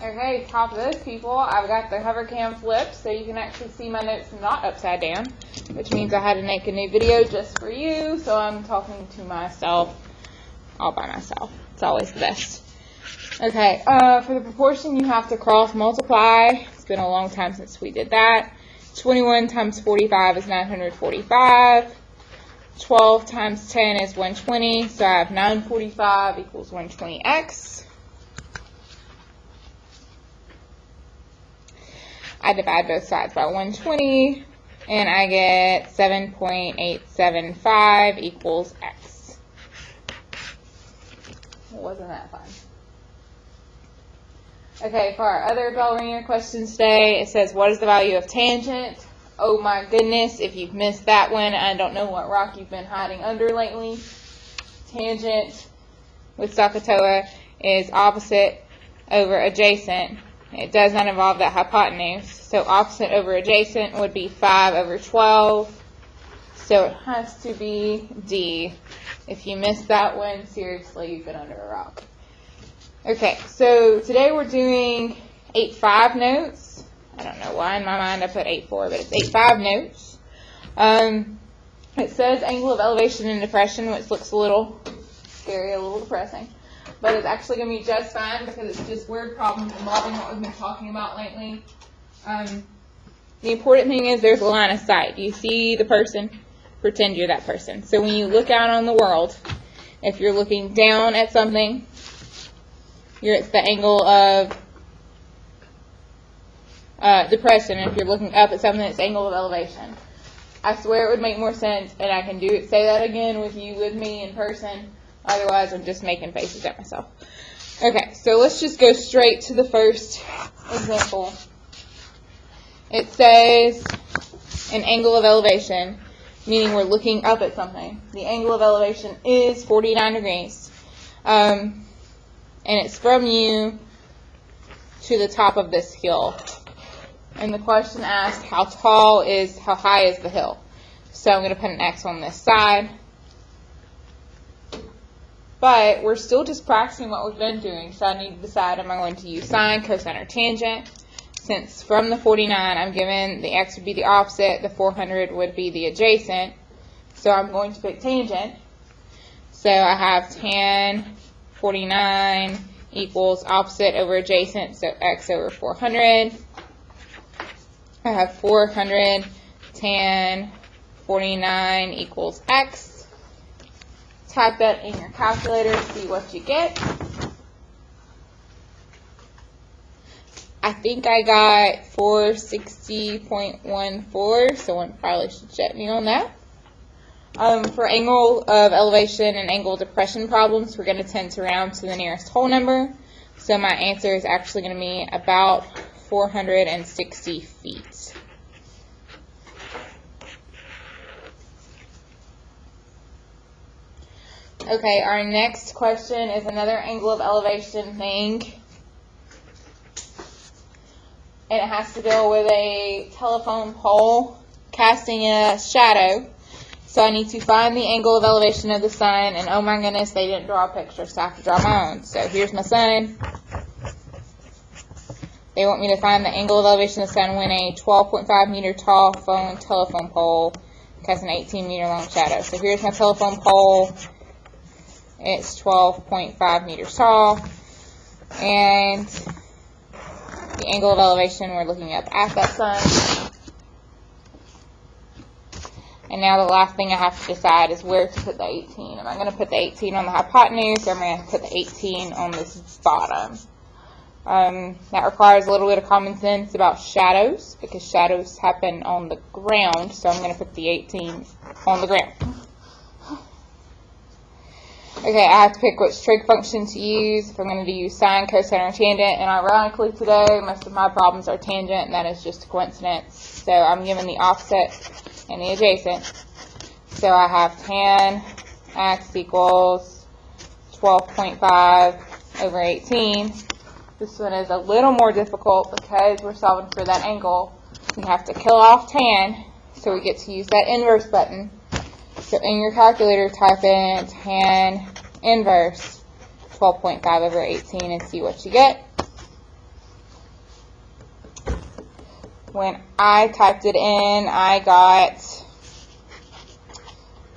Okay, top of this, people, I've got the hover cam flipped so you can actually see my notes not upside down, which means I had to make a new video just for you, so I'm talking to myself all by myself. It's always the best. Okay, for the proportion, you have to cross multiply. It's been a long time since we did that. 21 times 45 is 945. 12 times 10 is 120, so I have 945 equals 120x. I divide both sides by 120, and I get 7.875 equals x. Wasn't that fun? Okay, for our other bell ringer questions today, it says, what is the value of tangent? Oh my goodness, if you've missed that one, I don't know what rock you've been hiding under lately. Tangent with SOHCAHTOA is opposite over adjacent. It does not involve that hypotenuse. So opposite over adjacent would be 5 over 12. So it has to be D. If you missed that one, seriously, you've been under a rock. Okay, so today we're doing 8-5 notes. I don't know why in my mind I put 8-4, but it's 8-5 notes. It says angle of elevation and depression, which looks a little scary, a little depressing. But it's actually going to be just fine because it's just word problems involving what we've been talking about lately. The important thing is there's a line of sight. Do you see the person? Pretend you're that person. So when you look out on the world, if you're looking down at something, it's the angle of depression. And if you're looking up at something, it's angle of elevation. I swear it would make more sense, and I can say that again with you, with me in person. Otherwise, I'm just making faces at myself. Okay, so let's just go straight to the first example. It says an angle of elevation, meaning we're looking up at something. The angle of elevation is 49 degrees. And it's from you to the top of this hill. And the question asks, how high is the hill? So I'm going to put an X on this side. But we're still just practicing what we've been doing, so I need to decide, am I going to use sine, cosine, or tangent? Since from the 49, I'm given the x would be the opposite, the 400 would be the adjacent, so I'm going to pick tangent. So I have tan 49 equals opposite over adjacent, so x over 400. I have 400 tan 49 equals x. Type that in your calculator to see what you get. I think I got 460.14, someone probably should check me on that. For angle of elevation and angle of depression problems, we're going to tend to round to the nearest whole number. So my answer is actually going to be about 460 feet. Okay, our next question is another angle of elevation thing. And it has to do with a telephone pole casting a shadow. So I need to find the angle of elevation of the sun. And oh my goodness, they didn't draw a picture, so I have to draw my own. So here's my sun. They want me to find the angle of elevation of the sun when a 12.5 meter tall telephone pole casts an 18 meter long shadow. So here's my telephone pole. It's 12.5 meters tall, and the angle of elevation, we're looking up at that sun. And now the last thing I have to decide is where to put the 18. Am I going to put the 18 on the hypotenuse, or am I going to put the 18 on this bottom? That requires a little bit of common sense about shadows, because shadows happen on the ground, so I'm going to put the 18 on the ground. Okay, I have to pick which trig function to use, if I'm going to use sine, cosine, or tangent, and ironically today, most of my problems are tangent, and that is just a coincidence. So I'm given the opposite and the adjacent. So I have tan x equals 12.5 over 18. This one is a little more difficult because we're solving for that angle. We have to kill off tan, so we get to use that inverse button. So in your calculator, type in tan inverse 12.5 over 18 and see what you get. when I typed it in, I got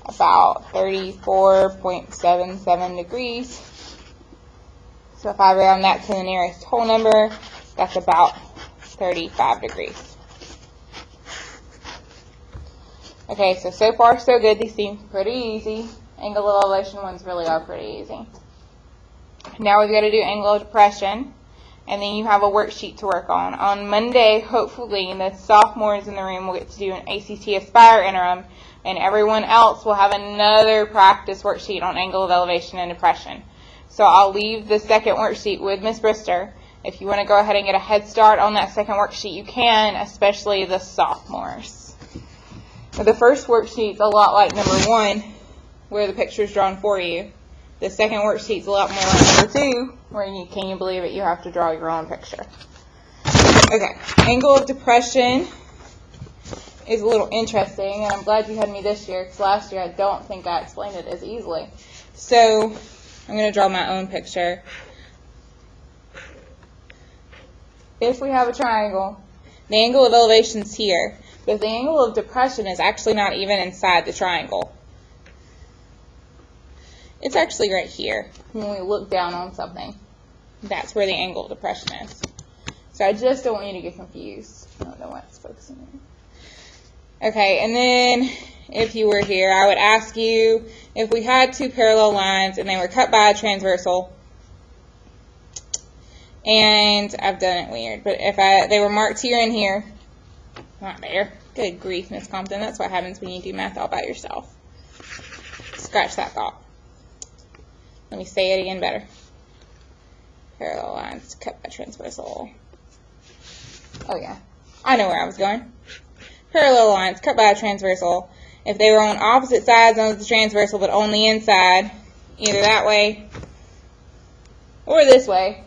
about 34.77 degrees. So if I round that to the nearest whole number, that's about 35 degrees. Okay, so far so good. These seem pretty easy. Angle of elevation ones really are pretty easy. Now we've got to do angle of depression, and then you have a worksheet to work on. On Monday, hopefully, the sophomores in the room will get to do an ACT Aspire interim, and everyone else will have another practice worksheet on angle of elevation and depression. So I'll leave the second worksheet with Ms. Brister. If you want to go ahead and get a head start on that second worksheet, you can, especially the sophomores. The first worksheet's a lot like number 1, where the picture is drawn for you. The second worksheet's a lot more like number 2, where can you believe it, you have to draw your own picture. Okay, angle of depression is a little interesting, and I'm glad you had me this year, because last year I don't think I explained it as easily. So I'm going to draw my own picture. If we have a triangle, the angle of elevation is here, but the angle of depression is actually not even inside the triangle. It's actually right here when we look down on something. That's where the angle of depression is. So I just don't want you to get confused. I don't know why it's focusing on. Okay, and then if you were here, I would ask you if we had two parallel lines and they were cut by a transversal, and I've done it weird, but if they were marked here and here, not there. Good grief, Miss Compton, that's what happens when you do math all by yourself. Scratch that thought. Let me say it again better. Parallel lines cut by transversal. Oh yeah, I know where I was going. Parallel lines cut by a transversal. If they were on opposite sides of the transversal but on the inside, either that way or this way,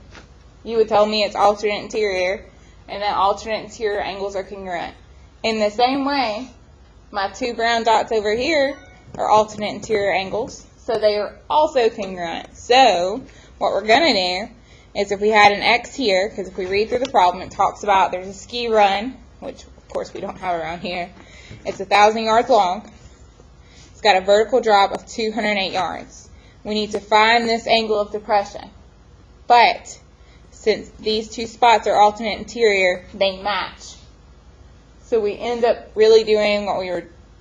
you would tell me it's alternate interior, and that alternate interior angles are congruent. In the same way, my two brown dots over here are alternate interior angles, so they are also congruent. So what we're going to do is, if we had an X here, because if we read through the problem, it talks about there's a ski run, which of course we don't have around here. It's 1,000 yards long. It's got a vertical drop of 208 yards. We need to find this angle of depression. But since these two spots are alternate interior, they match. So we end up really doing what we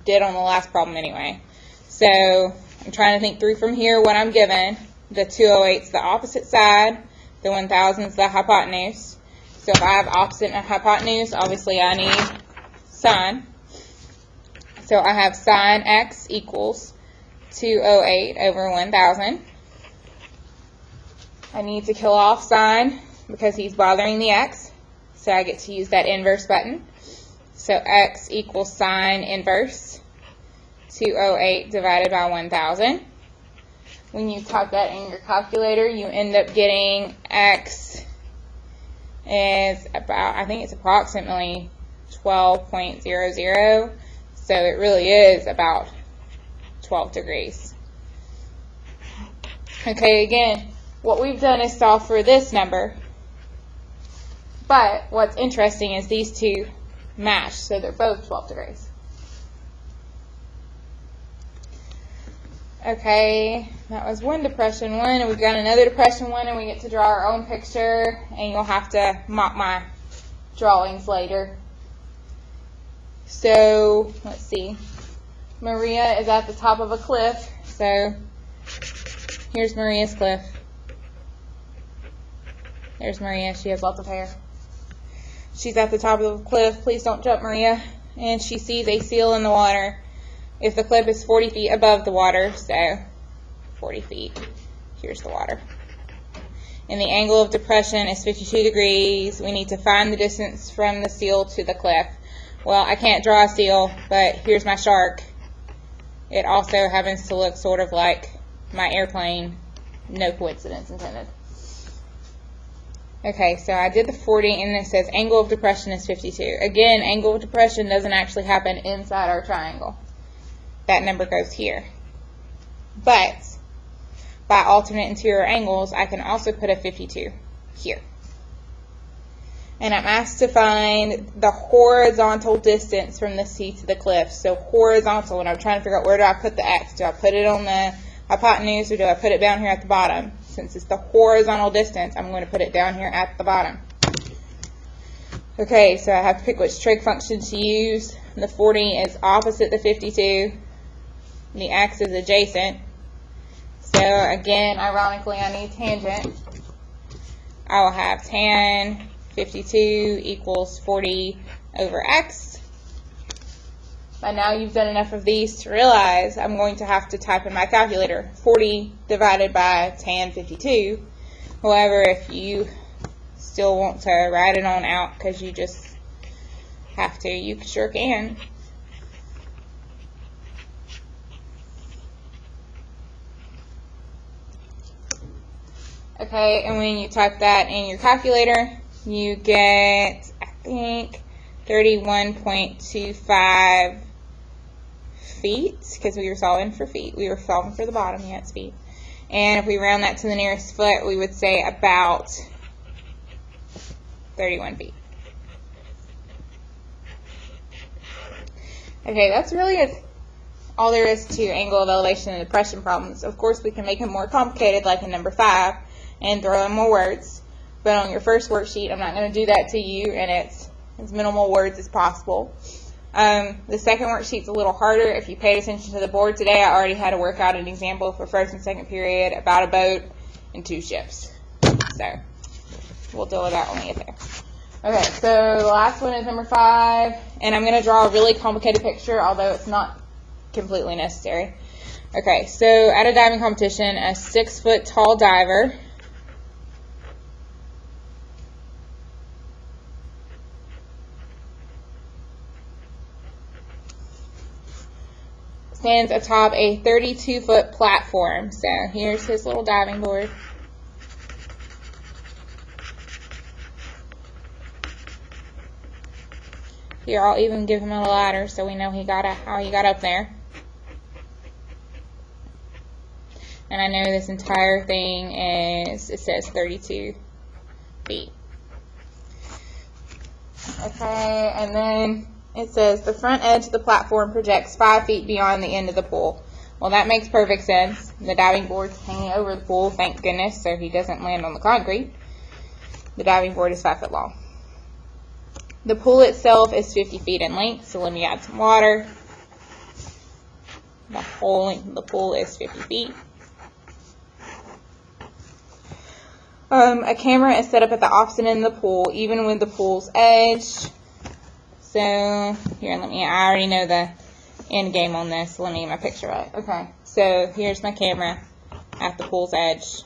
did on the last problem anyway. So I'm trying to think through from here what I'm given. The 208 is the opposite side. The 1,000 is the hypotenuse. So if I have opposite and hypotenuse, obviously I need sine. So I have sine x equals 208 over 1,000. I need to kill off sine because he's bothering the x. So I get to use that inverse button. So x equals sine inverse 208 divided by 1,000. When you type that in your calculator, you end up getting x is about, I think it's approximately 12.00. So it really is about 12 degrees. Okay, again, what we've done is solve for this number. But what's interesting is these two match, so they're both 12 degrees. Okay, that was one depression one, and we've got another depression one, and we get to draw our own picture, and you'll have to mock my drawings later. So, let's see. Maria is at the top of a cliff, so here's Maria's cliff. There's Maria, she has lots of hair. She's at the top of the cliff. Please don't jump, Maria. And she sees a seal in the water. If the cliff is 40 feet above the water, so 40 feet, here's the water. And the angle of depression is 52 degrees. We need to find the distance from the seal to the cliff. Well, I can't draw a seal, but here's my shark. It also happens to look sort of like my airplane. No coincidence intended. Okay, so I did the 40, and it says angle of depression is 52. Again, angle of depression doesn't actually happen inside our triangle. That number goes here. But by alternate interior angles, I can also put a 52 here. and I'm asked to find the horizontal distance from the sea to the cliff. So horizontal, and I'm trying to figure out where do I put the X. Do I put it on the hypotenuse or do I put it down here at the bottom? Since it's the horizontal distance, I'm going to put it down here at the bottom. Okay, so I have to pick which trig function to use. The 40 is opposite the 52. The X is adjacent. So again, ironically, I need tangent. I will have tan 52 equals 40 over X. By now you've done enough of these to realize I'm going to have to type in my calculator 40 divided by tan 52. However, if you still want to write it on out because you just have to, you sure can. Okay, and when you type that in your calculator, you get, I think, 31.25 feet, because we were solving for feet. We were solving for the bottom, yeah, it's feet. And if we round that to the nearest foot, we would say about 31 feet. Okay, that's really all there is to angle of elevation and depression problems. Of course, we can make them more complicated, like in number 5, and throw in more words. But on your first worksheet, I'm not going to do that to you, and it's as minimal words as possible. The second worksheet's a little harder. If you paid attention to the board today, I already had to work out an example for first and second period about a boat and 2 ships. So we'll deal with that when we get there. Okay, so the last one is number 5, and I'm going to draw a really complicated picture, although it's not completely necessary. Okay, so at a diving competition, a 6-foot tall diver stands atop a 32-foot platform. So here's his little diving board. Here, I'll even give him a ladder so we know how he got up there. And I know this entire thing is, it says 32 feet. Okay, and then it says the front edge of the platform projects 5 feet beyond the end of the pool. Well, that makes perfect sense. The diving board's hanging over the pool, thank goodness, so he doesn't land on the concrete. The diving board is 5 foot long. The pool itself is 50 feet in length, so let me add some water. The whole length of the pool is 50 feet. A camera is set up at the opposite end of the pool, even with the pool's edge. So, here, I already know the end game on this, so let me get my picture right. Okay, so here's my camera at the pool's edge,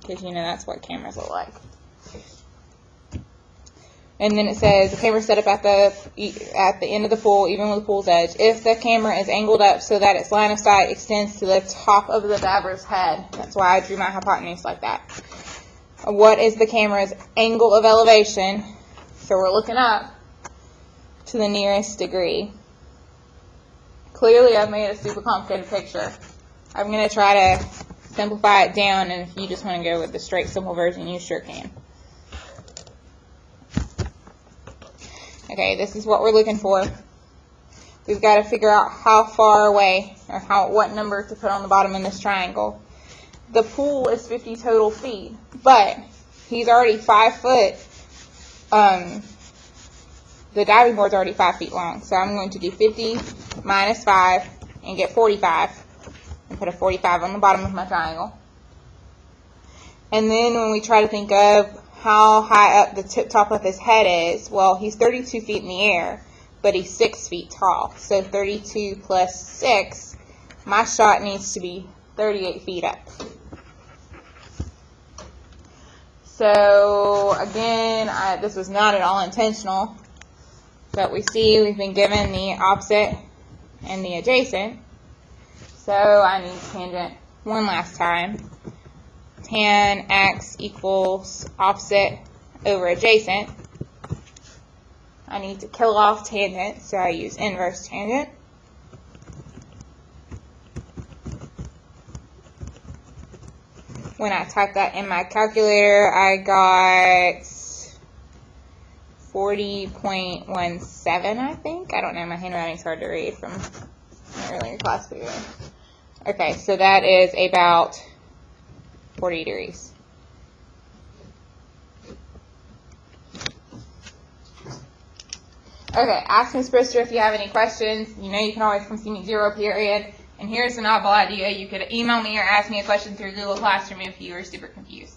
because you know that's what cameras look like. And then it says the camera is set up at the end of the pool, even with the pool's edge. If the camera is angled up so that its line of sight extends to the top of the diver's head. That's why I drew my hypotenuse like that. What is the camera's angle of elevation? So we're looking up to the nearest degree. Clearly I've made a super complicated picture. I'm going to try to simplify it down, and if you just want to go with the straight simple version, you sure can. Okay, this is what we're looking for. We've got to figure out how far away, or what number to put on the bottom of this triangle. The pool is 50 total feet, but he's already 5 foot. The diving board's already 5 feet long, so I'm going to do 50 minus 5 and get 45, and put a 45 on the bottom of my triangle. And then when we try to think of how high up the tip top of his head is, well, he's 32 feet in the air, but he's 6 feet tall. So 32 plus 6, my shot needs to be 38 feet up. So again, this was not at all intentional, but we see we've been given the opposite and the adjacent. So I need tangent one last time. Tan x equals opposite over adjacent. I need to kill off tangent, so I use inverse tangent. When I type that in my calculator, I got 40.17, I think. I don't know, my handwriting's hard to read from my earlier class period. Okay, so that is about 40 degrees. Okay, ask Ms. Brister if you have any questions. You know you can always come see me 0 period. And here's an oddball idea. You could email me or ask me a question through Google Classroom if you were super confused.